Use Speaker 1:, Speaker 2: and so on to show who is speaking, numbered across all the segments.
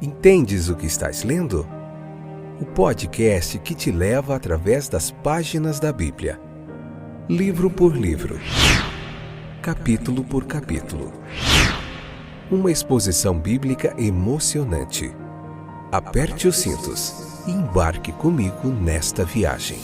Speaker 1: Entendes o que estás lendo? O podcast que te leva através das páginas da Bíblia, livro por livro, capítulo por capítulo. Uma exposição bíblica emocionante. Aperte os cintos e embarque comigo nesta viagem.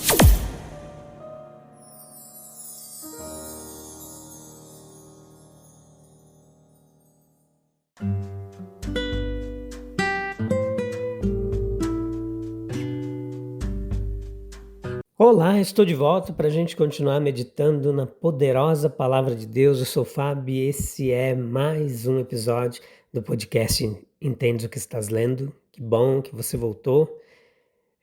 Speaker 2: Olá, estou de volta para a gente continuar meditando na poderosa Palavra de Deus. Eu sou o Fábio e esse é mais um episódio do podcast Entendes o que estás lendo. Que bom que você voltou.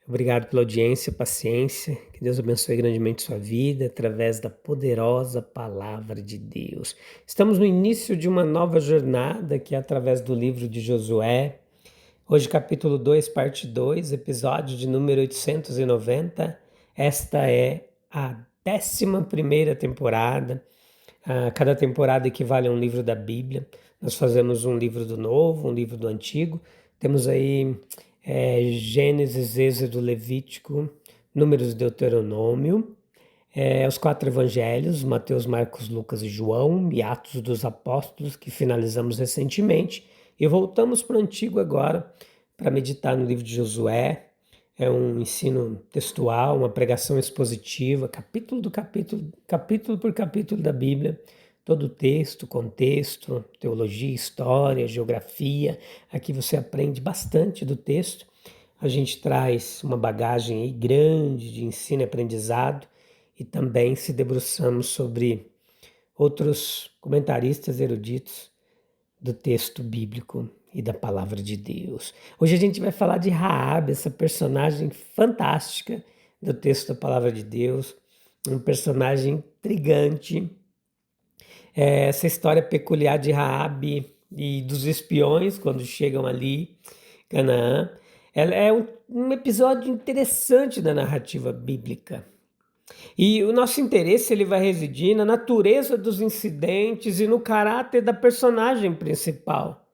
Speaker 2: Obrigado pela audiência, paciência. Que Deus abençoe grandemente sua vida através da poderosa Palavra de Deus. Estamos no início de uma nova jornada que é através do livro de Josué. Hoje capítulo 2, parte 2, episódio de número 890. Esta é a 11ª temporada. Cada temporada equivale a um livro da Bíblia. Nós fazemos um livro do Novo, um livro do Antigo. Temos aí Gênesis, Êxodo, Levítico, Números, Deuteronômio. Os 4 evangelhos, Mateus, Marcos, Lucas e João, e Atos dos Apóstolos, que finalizamos recentemente. E voltamos para o Antigo agora, para meditar no livro de Josué. É um ensino textual, uma pregação expositiva, capítulo por capítulo da Bíblia, todo o texto, contexto, teologia, história, geografia. Aqui você aprende bastante do texto. A gente traz uma bagagem aí grande de ensino e aprendizado e também se debruçamos sobre outros comentaristas eruditos do texto bíblico e da palavra de Deus. Hoje a gente vai falar de Raabe, essa personagem fantástica do texto da palavra de Deus, um personagem intrigante. Essa história peculiar de Raabe e dos espiões quando chegam ali, Canaã, ela é um episódio interessante da narrativa bíblica. E o nosso interesse ele vai residir na natureza dos incidentes e no caráter da personagem principal.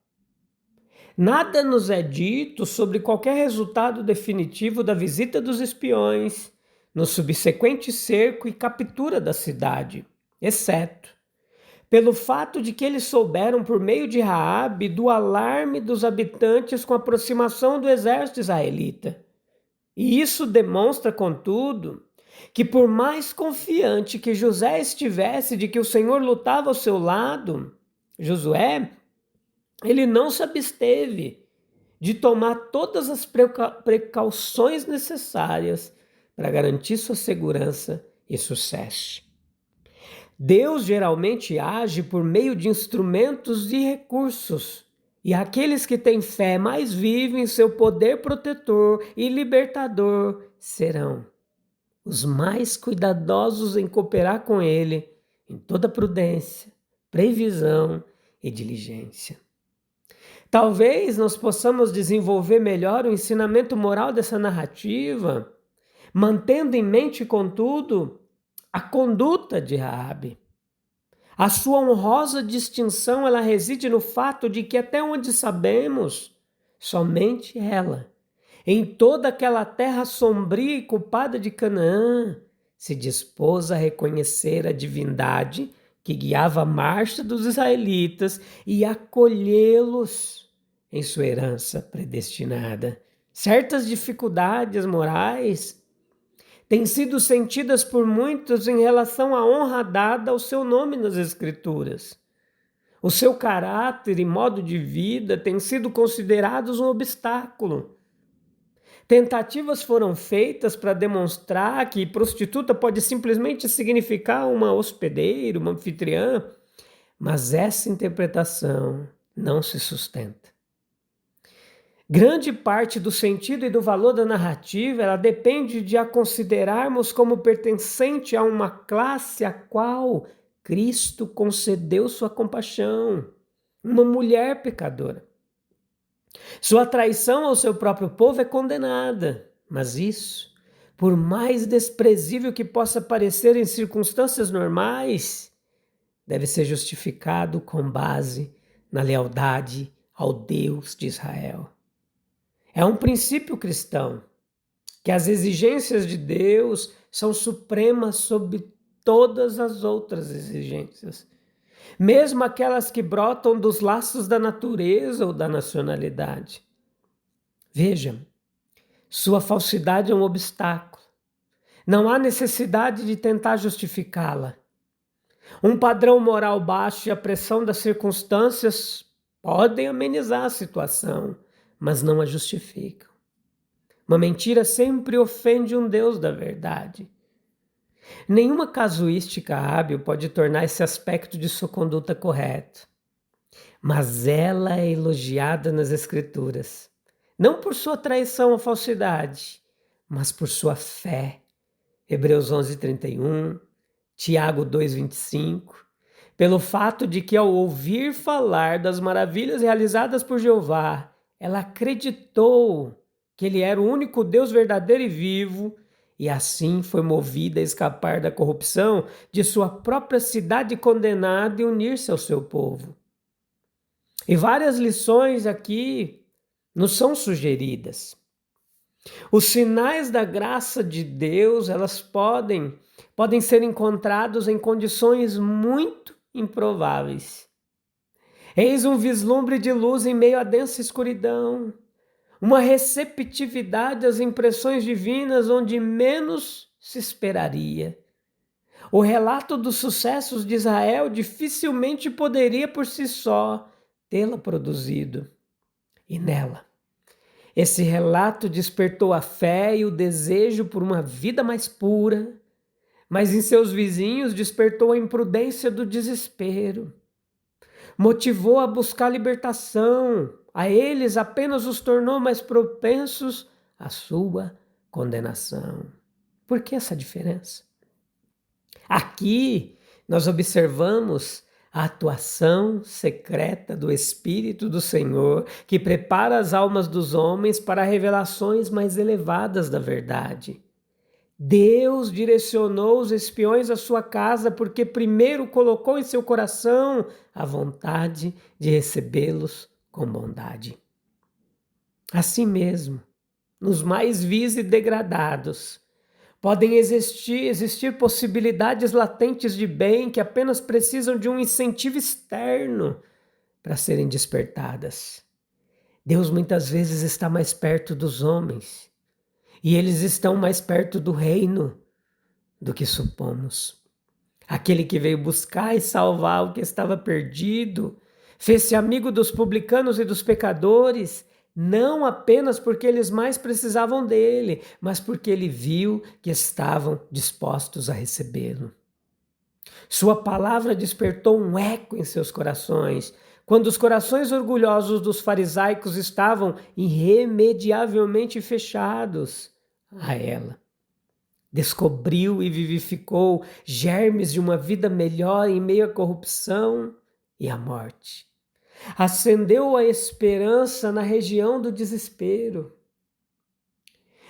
Speaker 2: Nada nos é dito sobre qualquer resultado definitivo da visita dos espiões, no subsequente cerco e captura da cidade, exceto pelo fato de que eles souberam por meio de Raabe do alarme dos habitantes com a aproximação do exército israelita. E isso demonstra, contudo, que por mais confiante que José estivesse de que o Senhor lutava ao seu lado, Josué, ele não se absteve de tomar todas as precauções necessárias para garantir sua segurança e sucesso. Deus geralmente age por meio de instrumentos e recursos, e aqueles que têm fé mais vivem seu poder protetor e libertador serão os mais cuidadosos em cooperar com Ele em toda prudência, previsão e diligência. Talvez nós possamos desenvolver melhor o ensinamento moral dessa narrativa, mantendo em mente, contudo, a conduta de Raabe. A sua honrosa distinção ela reside no fato de que, até onde sabemos, somente ela, em toda aquela terra sombria e culpada de Canaã, se dispôs a reconhecer a divindade que guiava a marcha dos israelitas e acolhê-los em sua herança predestinada. Certas dificuldades morais têm sido sentidas por muitos em relação à honra dada ao seu nome nas Escrituras. O seu caráter e modo de vida têm sido considerados um obstáculo. Tentativas foram feitas para demonstrar que prostituta pode simplesmente significar uma hospedeira, uma anfitriã, mas essa interpretação não se sustenta. Grande parte do sentido e do valor da narrativa ela depende de a considerarmos como pertencente a uma classe a qual Cristo concedeu sua compaixão, uma mulher pecadora. Sua traição ao seu próprio povo é condenada, mas isso, por mais desprezível que possa parecer em circunstâncias normais, deve ser justificado com base na lealdade ao Deus de Israel. É um princípio cristão que as exigências de Deus são supremas sobre todas as outras exigências, mesmo aquelas que brotam dos laços da natureza ou da nacionalidade. Veja, sua falsidade é um obstáculo. Não há necessidade de tentar justificá-la. Um padrão moral baixo e a pressão das circunstâncias podem amenizar a situação, mas não a justificam. Uma mentira sempre ofende um Deus da verdade. Nenhuma casuística hábil pode tornar esse aspecto de sua conduta correto, mas ela é elogiada nas Escrituras, não por sua traição à falsidade, mas por sua fé. Hebreus 11:31, Tiago 2:25, pelo fato de que ao ouvir falar das maravilhas realizadas por Jeová, ela acreditou que ele era o único Deus verdadeiro e vivo, e assim foi movida a escapar da corrupção de sua própria cidade condenada e unir-se ao seu povo. E várias lições aqui nos são sugeridas. Os sinais da graça de Deus, elas podem ser encontrados em condições muito improváveis. Eis um vislumbre de luz em meio à densa escuridão, uma receptividade às impressões divinas onde menos se esperaria. O relato dos sucessos de Israel dificilmente poderia por si só tê-la produzido. E nela, esse relato despertou a fé e o desejo por uma vida mais pura, mas em seus vizinhos despertou a imprudência do desespero. Motivou a buscar libertação, a eles apenas os tornou mais propensos à sua condenação. Por que essa diferença? Aqui nós observamos a atuação secreta do Espírito do Senhor, que prepara as almas dos homens para revelações mais elevadas da verdade. Deus direcionou os espiões à sua casa porque primeiro colocou em seu coração a vontade de recebê-los com bondade. Assim mesmo, nos mais vis e degradados, podem existir possibilidades latentes de bem que apenas precisam de um incentivo externo para serem despertadas. Deus muitas vezes está mais perto dos homens e eles estão mais perto do reino do que supomos. Aquele que veio buscar e salvar o que estava perdido, fez-se amigo dos publicanos e dos pecadores, não apenas porque eles mais precisavam dele, mas porque ele viu que estavam dispostos a recebê-lo. Sua palavra despertou um eco em seus corações, quando os corações orgulhosos dos farisaicos estavam irremediavelmente fechados a ela. Descobriu e vivificou germes de uma vida melhor em meio à corrupção e à morte. Acendeu a esperança na região do desespero.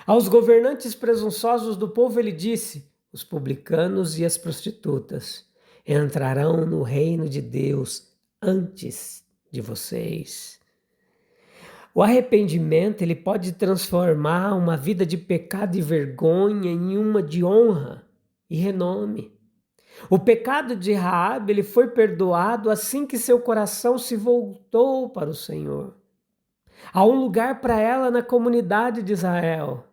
Speaker 2: Aos governantes presunçosos do povo ele disse: os publicanos e as prostitutas entrarão no reino de Deus antes de vocês. O arrependimento ele pode transformar uma vida de pecado e vergonha em uma de honra e renome. O pecado de Raabe ele foi perdoado assim que seu coração se voltou para o Senhor. Há um lugar para ela na comunidade de Israel.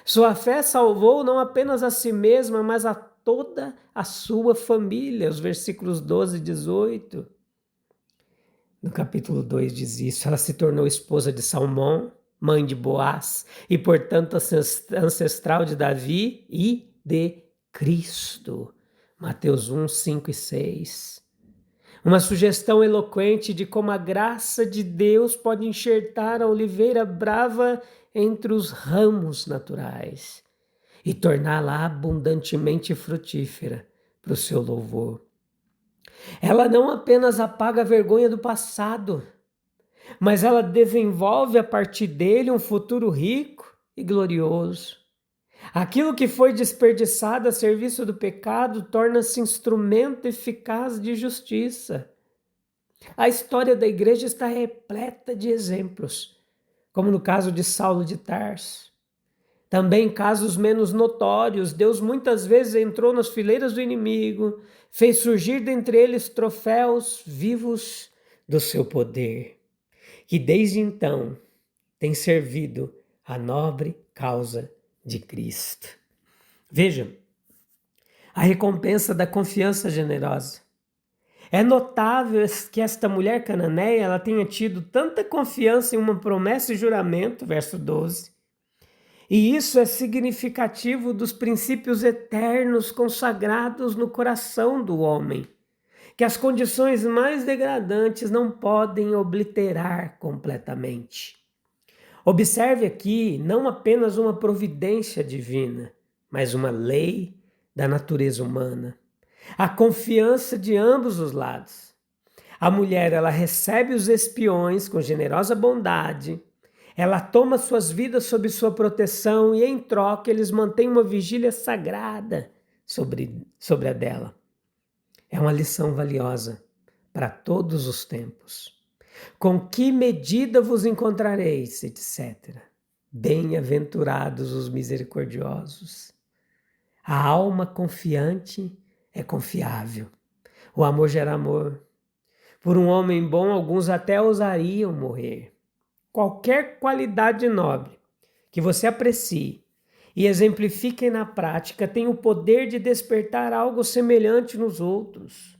Speaker 2: Sua fé salvou não apenas a si mesma, mas a toda a sua família. Os versículos 12 e 18. No capítulo 2 diz isso: ela se tornou esposa de Salmão, mãe de Boaz, e portanto ancestral de Davi e de Cristo. Mateus 1, 5 e 6. Uma sugestão eloquente de como a graça de Deus pode enxertar a oliveira brava entre os ramos naturais e torná-la abundantemente frutífera para o seu louvor. Ela não apenas apaga a vergonha do passado, mas ela desenvolve a partir dele um futuro rico e glorioso. Aquilo que foi desperdiçado a serviço do pecado torna-se instrumento eficaz de justiça. A história da igreja está repleta de exemplos, como no caso de Saulo de Tarso. Também em casos menos notórios, Deus muitas vezes entrou nas fileiras do inimigo, fez surgir dentre eles troféus vivos do seu poder, que desde então tem servido a nobre causa de Cristo. Veja, a recompensa da confiança generosa. É notável que esta mulher cananeia ela tenha tido tanta confiança em uma promessa e juramento, verso 12, e isso é significativo dos princípios eternos consagrados no coração do homem, que as condições mais degradantes não podem obliterar completamente. Observe aqui não apenas uma providência divina, mas uma lei da natureza humana. A confiança de ambos os lados. A mulher, ela recebe os espiões com generosa bondade, ela toma suas vidas sob sua proteção e, em troca, eles mantêm uma vigília sagrada sobre a dela. É uma lição valiosa para todos os tempos. Com que medida vos encontrareis, etc. Bem-aventurados os misericordiosos. A alma confiante é confiável. O amor gera amor. Por um homem bom, alguns até ousariam morrer. Qualquer qualidade nobre que você aprecie e exemplifique na prática tem o poder de despertar algo semelhante nos outros.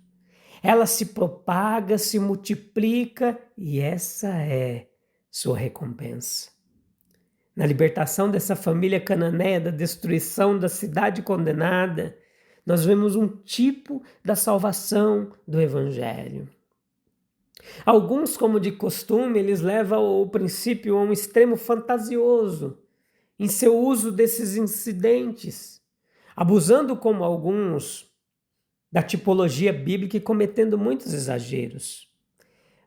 Speaker 2: Ela se propaga, se multiplica e essa é sua recompensa. Na libertação dessa família cananeia da destruição da cidade condenada, nós vemos um tipo da salvação do Evangelho. Alguns, como de costume, eles levam o princípio a um extremo fantasioso em seu uso desses incidentes, abusando como alguns da tipologia bíblica e cometendo muitos exageros.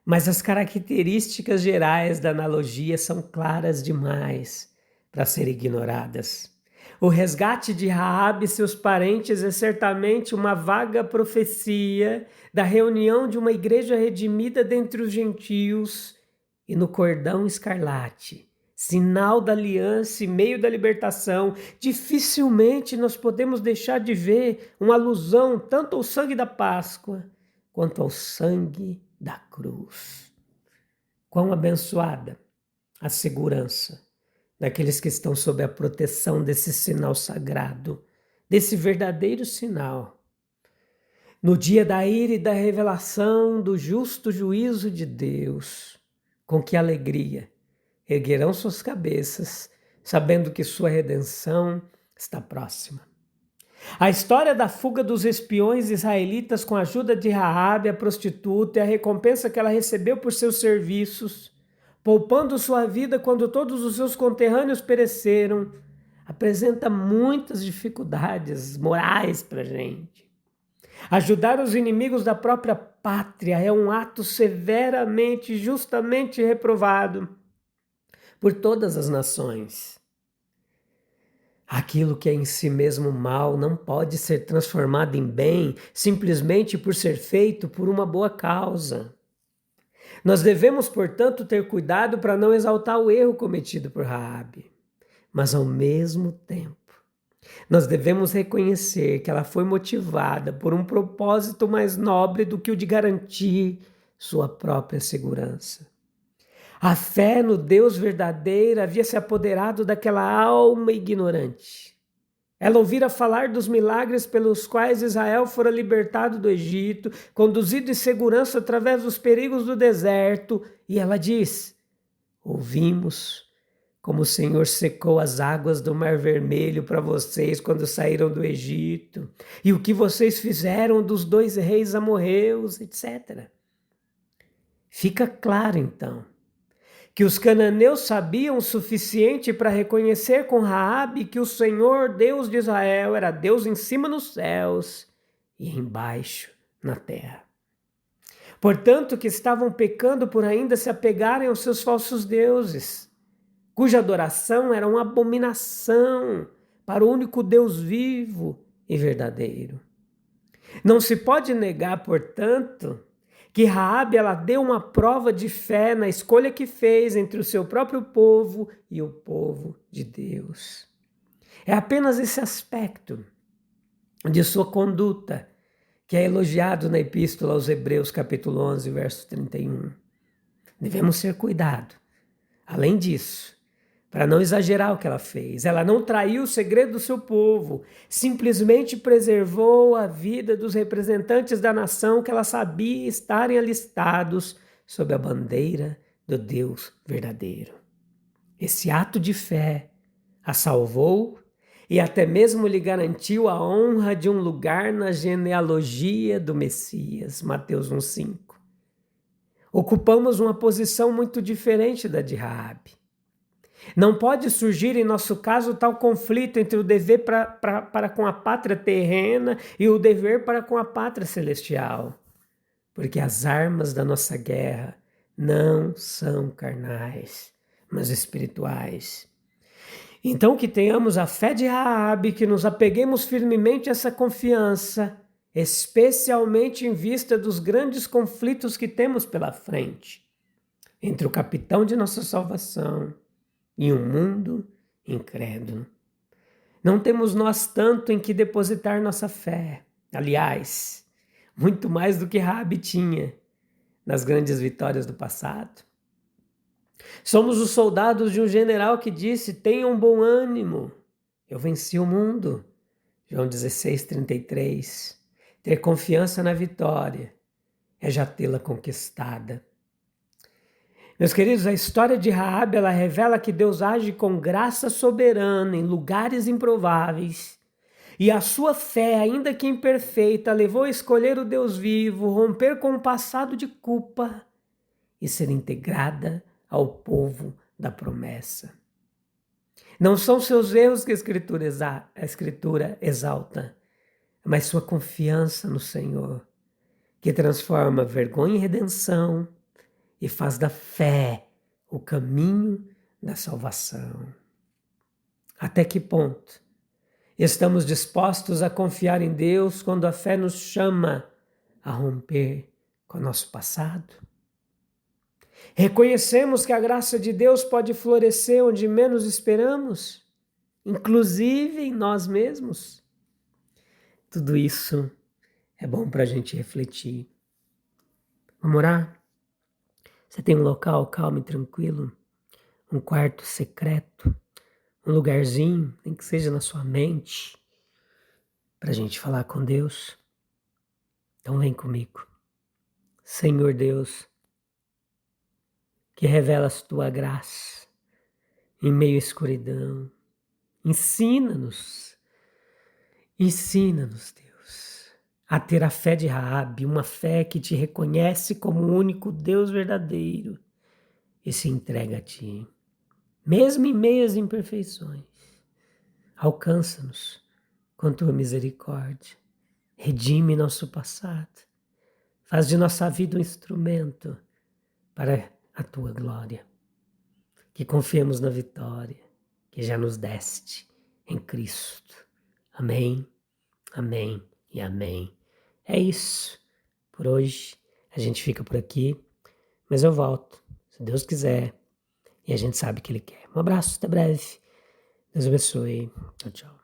Speaker 2: Mas as características gerais da analogia são claras demais para serem ignoradas. O resgate de Raabe e seus parentes é certamente uma vaga profecia da reunião de uma igreja redimida dentre os gentios e no cordão escarlate, sinal da aliança e meio da libertação. Dificilmente nós podemos deixar de ver uma alusão tanto ao sangue da Páscoa quanto ao sangue da cruz. Quão abençoada a segurança daqueles que estão sob a proteção desse sinal sagrado, desse verdadeiro sinal. No dia da ira e da revelação do justo juízo de Deus, com que alegria erguerão suas cabeças, sabendo que sua redenção está próxima. A história da fuga dos espiões israelitas com a ajuda de Raabe, a prostituta, e a recompensa que ela recebeu por seus serviços, poupando sua vida quando todos os seus conterrâneos pereceram, apresenta muitas dificuldades morais para a gente. Ajudar os inimigos da própria pátria é um ato severamente e justamente reprovado por todas as nações. Aquilo que é em si mesmo mal não pode ser transformado em bem simplesmente por ser feito por uma boa causa. Nós devemos, portanto, ter cuidado para não exaltar o erro cometido por Raabe, mas ao mesmo tempo, nós devemos reconhecer que ela foi motivada por um propósito mais nobre do que o de garantir sua própria segurança. A fé no Deus verdadeiro havia se apoderado daquela alma ignorante. Ela ouvira falar dos milagres pelos quais Israel fora libertado do Egito, conduzido em segurança através dos perigos do deserto, e ela diz: ouvimos como o Senhor secou as águas do Mar Vermelho para vocês quando saíram do Egito, e o que vocês fizeram dos 2 reis amorreus, etc. Fica claro, então, que os cananeus sabiam o suficiente para reconhecer com Raabe que o Senhor, Deus de Israel, era Deus em cima nos céus e embaixo na terra. Portanto, que estavam pecando por ainda se apegarem aos seus falsos deuses, cuja adoração era uma abominação para o único Deus vivo e verdadeiro. Não se pode negar, portanto, que Raabe ela deu uma prova de fé na escolha que fez entre o seu próprio povo e o povo de Deus. É apenas esse aspecto de sua conduta que é elogiado na Epístola aos Hebreus, capítulo 11, verso 31. Devemos ter cuidado. Além disso, para não exagerar o que ela fez, ela não traiu o segredo do seu povo, simplesmente preservou a vida dos representantes da nação que ela sabia estarem alistados sob a bandeira do Deus verdadeiro. Esse ato de fé a salvou e até mesmo lhe garantiu a honra de um lugar na genealogia do Messias, Mateus 1,5. Ocupamos uma posição muito diferente da de Raabe. Não pode surgir em nosso caso tal conflito entre o dever para com a pátria terrena e o dever para com a pátria celestial, porque as armas da nossa guerra não são carnais, mas espirituais. Então que tenhamos a fé de Raabe, que nos apeguemos firmemente a essa confiança, especialmente em vista dos grandes conflitos que temos pela frente, entre o capitão de nossa salvação e um mundo incrédulo. Não temos nós tanto em que depositar nossa fé. Aliás, muito mais do que Raabe tinha nas grandes vitórias do passado. Somos os soldados de um general que disse: tenham bom ânimo, eu venci o mundo. João 16:33. Ter confiança na vitória é já tê-la conquistada. Meus queridos, a história de Raabe, ela revela que Deus age com graça soberana em lugares improváveis. E a sua fé, ainda que imperfeita, levou a escolher o Deus vivo, romper com o passado de culpa e ser integrada ao povo da promessa. Não são seus erros que a Escritura exalta, mas sua confiança no Senhor, que transforma vergonha em redenção e faz da fé o caminho da salvação. Até que ponto estamos dispostos a confiar em Deus quando a fé nos chama a romper com o nosso passado? Reconhecemos que a graça de Deus pode florescer onde menos esperamos, inclusive em nós mesmos. Tudo isso é bom para a gente refletir. Vamos orar? Você tem um local calmo e tranquilo? Um quarto secreto? Um lugarzinho, nem que seja na sua mente, para a gente falar com Deus? Então vem comigo. Senhor Deus, que revelas tua graça em meio à escuridão. Ensina-nos, Deus, a ter a fé de Raabe, uma fé que te reconhece como o único Deus verdadeiro e se entrega a ti, mesmo em meio às imperfeições. Alcança-nos com tua misericórdia, redime nosso passado, faz de nossa vida um instrumento para a tua glória, que confiemos na vitória que já nos deste em Cristo. Amém, amém e amém. É isso. Por hoje a gente fica por aqui, mas eu volto, se Deus quiser, e a gente sabe que Ele quer. Um abraço, até breve. Deus abençoe. Tchau, tchau.